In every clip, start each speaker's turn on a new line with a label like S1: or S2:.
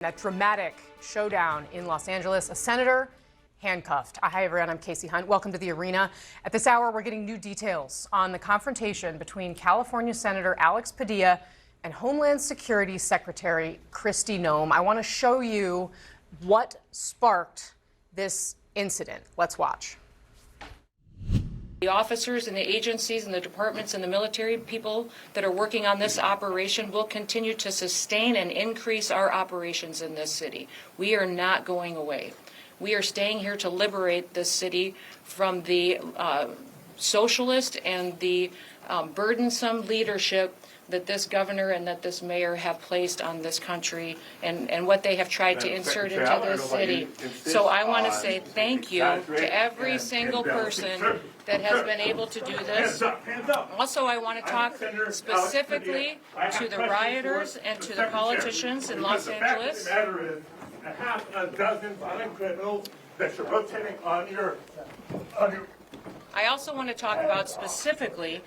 S1: That dramatic showdown in Los Angeles, a senator handcuffed. Hi, everyone. I'm Casey Hunt. Welcome to the arena. At this hour, we're getting new details on the confrontation between California Senator Alex Padilla and Homeland Security Secretary Kristi Noem. I want to show you what sparked this incident. Let's watch.
S2: The officers and the agencies and the departments and the military people that are working on this operation will continue to sustain and increase our operations in this city. We are not going away. We are staying here to liberate this city from the socialist and the burdensome leadership that this governor and that this mayor have placed on this country and what they have tried to insert into this city. So I want to say thank you to every single person that has been able to do this. Also, I want to talk specifically to the rioters and to the politicians in Los Angeles.
S3: A half a dozen violent criminals that you're rotating on your.
S1: I also want to talk about specifically.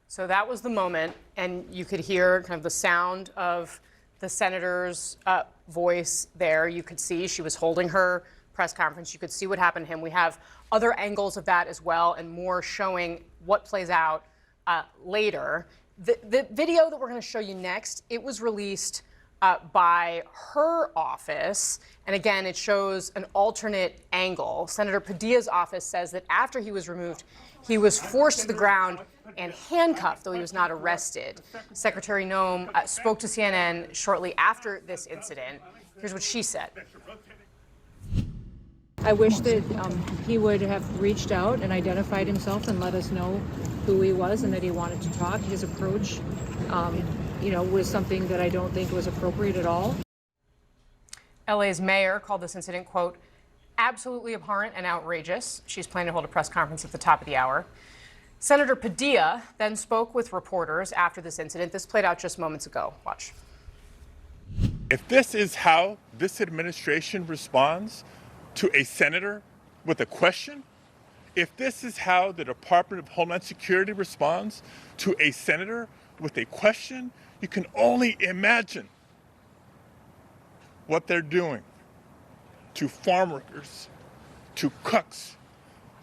S1: So that was the moment, and you could hear kind of the sound of the senator's voice there. You could see she was holding her press conference. You could see what happened to him. We have other angles of that as well, and more showing what plays out later. The video that we're going to show you next, it was released by her office. And again, it shows an alternate angle. Senator Padilla's office says that after he was removed, he was forced to the ground and handcuffed, though he was not arrested. Secretary Noem spoke to CNN shortly after this incident. Here's what she said.
S4: I wish that he would have reached out and identified himself and let us know who he was and that he wanted to talk. His approach was something that I don't think was appropriate at all.
S1: LA's mayor called this incident, quote, absolutely abhorrent and outrageous. She's planning to hold a press conference at the top of the hour. Senator Padilla then spoke with reporters after this incident. This played out just moments ago. Watch.
S3: If this is how this administration responds to a senator with a question, if this is how the Department of Homeland Security responds to a senator with a question, you can only imagine what they're doing to farm workers, to cooks,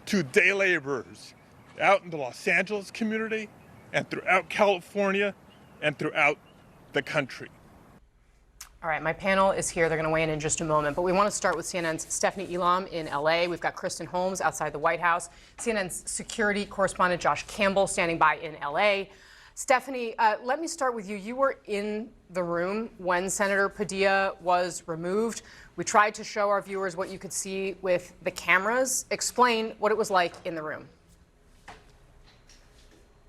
S3: to day laborers out in the Los Angeles community and throughout California and throughout the country.
S1: All right, my panel is here. They're going to weigh in just a moment. But we want to start with CNN's Stephanie Elam in L.A. We've got Kristen Holmes outside the White House. CNN's security correspondent Josh Campbell standing by in L.A. Stephanie, let me start with you. You were in the room when Senator Padilla was removed. We tried to show our viewers what you could see with the cameras. Explain what it was like in the room.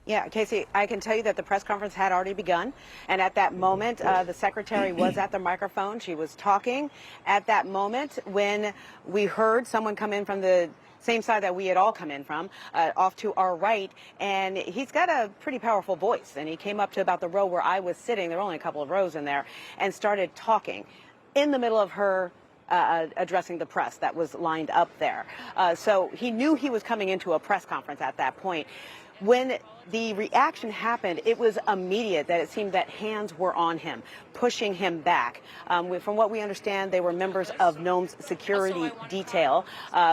S5: Yeah, Casey, I can tell you that the press conference had already begun. And at that moment, the secretary was at the microphone. She was talking. At that moment, when we heard someone come in from the same side that we had all come in from, off to our right, and he's got a pretty powerful voice. And he came up to about the row where I was sitting, there were only a couple of rows in there, and started talking in the middle of her addressing the press that was lined up there. So he knew he was coming into a press conference at that point. When the reaction happened, it was immediate that it seemed that hands were on him, pushing him back. From what we understand, they were members of Noem's security detail.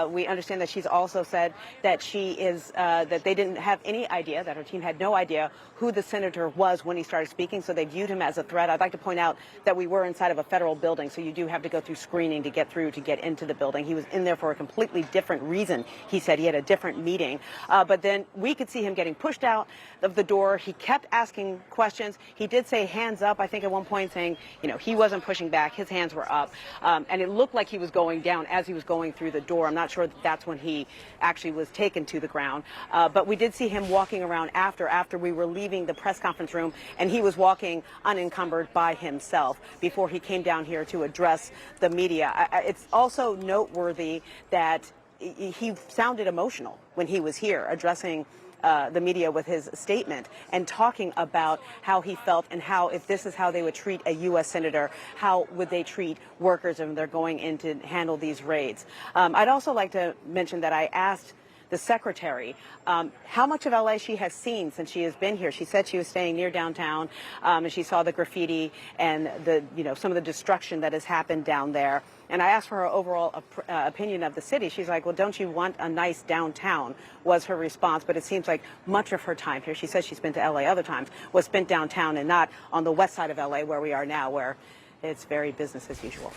S5: We understand that she's also said that that they didn't have any idea, that her team had no idea who the senator was when he started speaking, so they viewed him as a threat. I'd like to point out that we were inside of a federal building, so you do have to go through screening to get into the building. He was in there for a completely different reason. He said he had a different meeting. But then we could see him getting pushed out of the door. He kept asking questions. He did say hands up, I think at one point, saying, he wasn't pushing back. His hands were up. And it looked like he was going down as he was going through the door. I'm not sure that that's when he actually was taken to the ground. But we did see him walking around after we were leaving the press conference room, and he was walking unencumbered by himself before he came down here to address the media. It's also noteworthy that he sounded emotional when he was here addressing the media with his statement and talking about how he felt and how, if this is how they would treat a U.S. senator, how would they treat workers when they're going in to handle these raids. I'd also like to mention that I asked the secretary, how much of LA she has seen since she has been here. She said she was staying near downtown, and she saw the graffiti and the, some of the destruction that has happened down there. And I asked for her overall opinion of the city. She's like, well, don't you want a nice downtown, was her response. But it seems like much of her time here, she says she's been to LA other times, was spent downtown and not on the west side of LA where we are now, where it's very business as usual.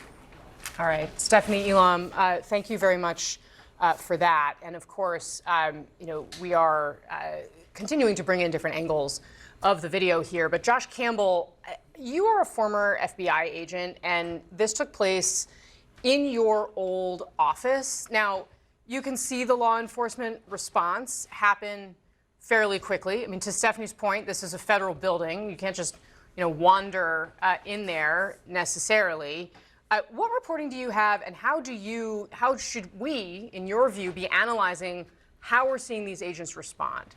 S1: All right, Stephanie Elam, thank you very much for that. And of course, we are continuing to bring in different angles of the video here. But Josh Campbell, you are a former FBI agent, and this took place in your old office. Now, you can see the law enforcement response happen fairly quickly. I mean, to Stephanie's point, this is a federal building. You can't just, wander in there necessarily. What reporting do you have, and how should we, in your view, be analyzing how we're seeing these agents respond?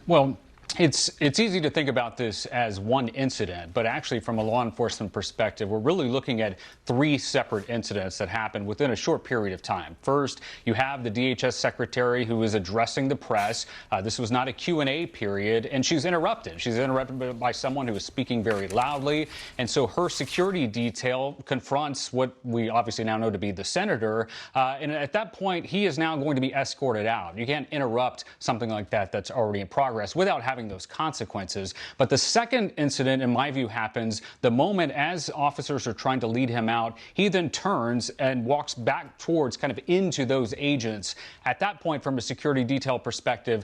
S6: Well, it's easy to think about this as one incident, but actually from a law enforcement perspective, we're really looking at three separate incidents that happened within a short period of time. First, you have the DHS secretary who is addressing the press. This was not a Q&A period, and she's interrupted. She's interrupted by someone who is speaking very loudly, and so her security detail confronts what we obviously now know to be the senator, and at that point, he is now going to be escorted out. You can't interrupt something like that that's already in progress without having those consequences. But the second incident, in my view, happens the moment as officers are trying to lead him out, he then turns and walks back towards kind of into those agents. At that point, from a security detail perspective,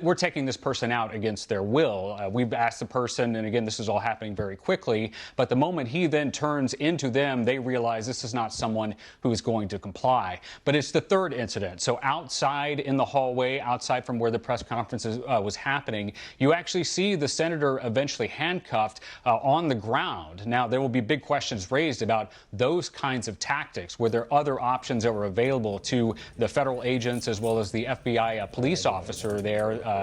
S6: we're taking this person out against their will. We've asked the person, and again, this is all happening very quickly, but the moment he then turns into them, they realize this is not someone who is going to comply. But it's the third incident. So outside in the hallway, outside from where the press conference was happening, you actually see the senator eventually handcuffed on the ground. Now, there will be big questions raised about those kinds of tactics. Were there other options that were available to the federal agents as well as the FBI police officer there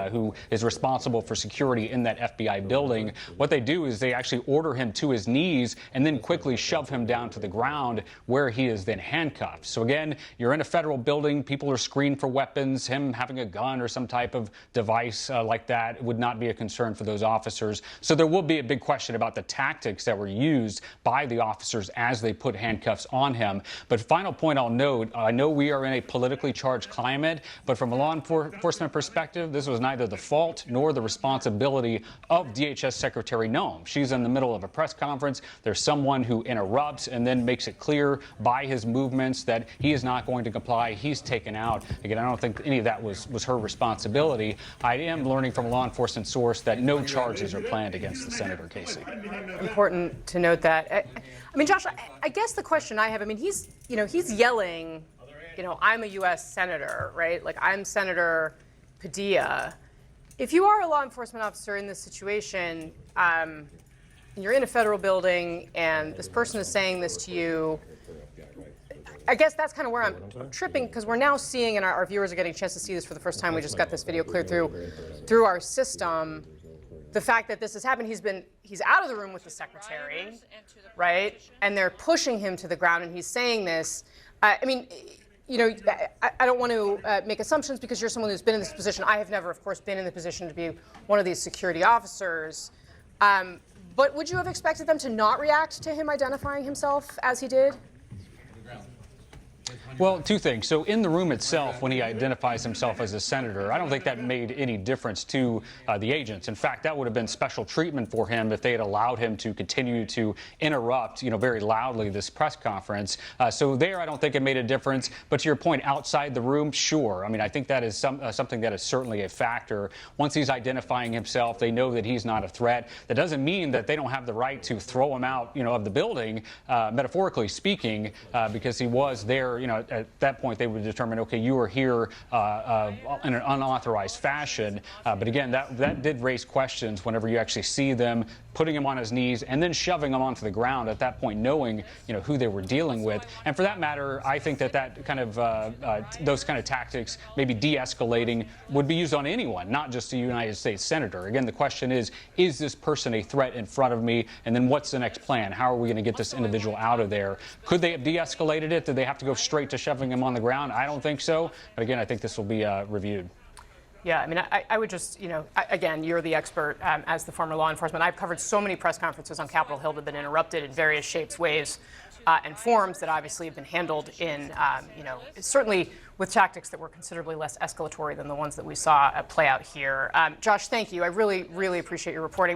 S6: who is responsible for security in that FBI building? What they do is they actually order him to his knees and then quickly shove him down to the ground where he is then handcuffed. So again, you're in a federal building, people are screened for weapons. Him having a gun or some type of device like that would not be a concern for those officers. So there will be a big question about the tactics that were used by the officers as they put handcuffs on him. But final point I'll note, I know we are in a politically charged climate, but from a law enforcement perspective, this was neither the fault nor the responsibility of DHS Secretary Noem. She's in the middle of a press conference. There's someone who interrupts and then makes it clear by his movements that he is not going to comply. He's taken out. Again, I don't think any of that was her responsibility. I am learning from a law enforcement source that no charges are planned against the senator, Casey.
S1: Important to note that. I mean, Josh, I guess the question I have, I mean, he's yelling, I'm a U.S. senator, right? Like, I'm Senator Padilla. If you are a law enforcement officer in this situation, and you're in a federal building and this person is saying this to you, I guess that's kind of where I'm tripping, because we're now seeing, and our viewers are getting a chance to see this for the first time. We just got this video cleared through our system. The fact that this has happened, he's out of the room with the secretary, right? And they're pushing him to the ground, and he's saying this. I mean, I don't want to make assumptions because you're someone who's been in this position. I have never, of course, been in the position to be one of these security officers. But would you have expected them to not react to him identifying himself as he did?
S6: Well, two things. So in the room itself, when he identifies himself as a senator, I don't think that made any difference to the agents. In fact, that would have been special treatment for him if they had allowed him to continue to interrupt, very loudly this press conference. So there, I don't think it made a difference. But to your point, outside the room, sure. I mean, I think that is something that is certainly a factor. Once he's identifying himself, they know that he's not a threat. That doesn't mean that they don't have the right to throw him out, of the building, metaphorically speaking, because he was there, at that point, they would determine, okay, you are here in an unauthorized fashion. But again, that did raise questions whenever you actually see them putting him on his knees, and then shoving him onto the ground at that point, knowing, who they were dealing with. And for that matter, I think that kind of those kind of tactics, maybe de-escalating, would be used on anyone, not just a United States senator. Again, the question is this person a threat in front of me? And then what's the next plan? How are we going to get this individual out of there? Could they have de-escalated it? Did they have to go straight to shoving him on the ground? I don't think so. But again, I think this will be reviewed.
S1: Yeah, I mean, I would just, again, you're the expert as the former law enforcement. I've covered so many press conferences on Capitol Hill that have been interrupted in various shapes, ways, and forms that obviously have been handled in, certainly with tactics that were considerably less escalatory than the ones that we saw play out here. Josh, thank you. I really, really appreciate your reporting.